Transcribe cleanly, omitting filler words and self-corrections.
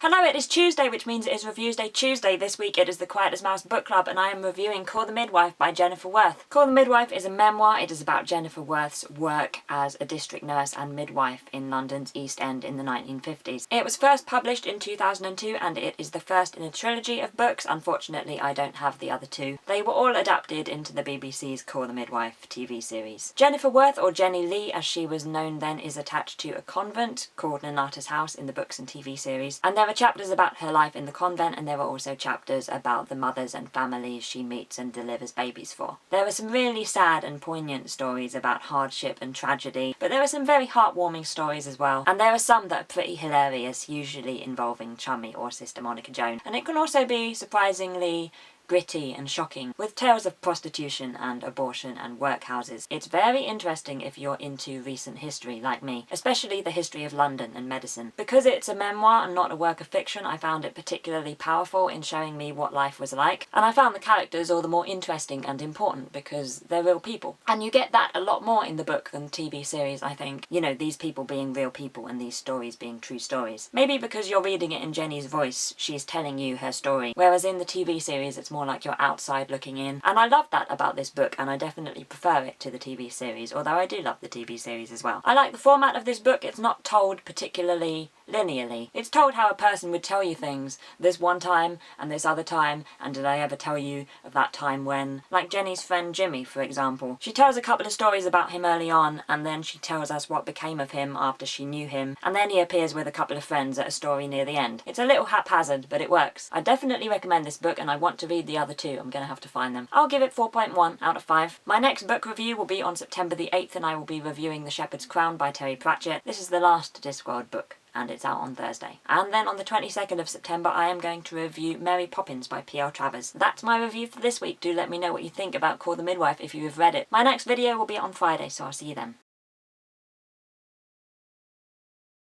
Hello, it is Tuesday, which means it is Reviews Day Tuesday. This week it is the Quietest Mouse Book Club, and I am reviewing Call the Midwife by Jennifer Worth. Call the Midwife is a memoir. It is about Jennifer Worth's work as a district nurse and midwife in London's East End in the 1950s. It was first published in 2002, and it is the first in a trilogy of books. Unfortunately, I don't have the other two. They were all adapted into the BBC's Call the Midwife TV series. Jennifer Worth, or Jenny Lee as she was known then, is attached to a convent called Nonnatus House in the books and TV series, and there are chapters about her life in the convent, and there are also chapters about the mothers and families she meets and delivers babies for. There are some really sad and poignant stories about hardship and tragedy, but there are some very heartwarming stories as well, and there are some that are pretty hilarious, usually involving Chummy or Sister Monica Joan, and it can also be surprisingly gritty and shocking, with tales of prostitution and abortion and workhouses. It's very interesting if you're into recent history like me, especially the history of London and medicine. Because it's a memoir and not a work of fiction, I found it particularly powerful in showing me what life was like, and I found the characters all the more interesting and important because they're real people. And you get that a lot more in the book than the TV series, I think. You know, these people being real people and these stories being true stories. Maybe because you're reading it in Jenny's voice, she's telling you her story, whereas in the TV series it's more like you're outside looking in. And I love that about this book, and I definitely prefer it to the TV series, although I do love the TV series as well. I like the format of this book. It's not told particularly linearly. It's told how a person would tell you things. This one time and this other time, and did I ever tell you of that time when? Like Jenny's friend Jimmy, for example. She tells a couple of stories about him early on, and then she tells us what became of him after she knew him, and then he appears with a couple of friends at a story near the end. It's a little haphazard, but it works. I definitely recommend this book, and I want to read the other two. I'm gonna have to find them. I'll give it 4.1 out of 5. My next book review will be on September the 8th, and I will be reviewing The Shepherd's Crown by Terry Pratchett. This is the last Discworld book, and it's out on Thursday. And then on the 22nd of September, I am going to review Mary Poppins by P.L. Travers. That's my review for this week. Do let me know what you think about Call the Midwife if you have read it. My next video will be on Friday, so I'll see you then.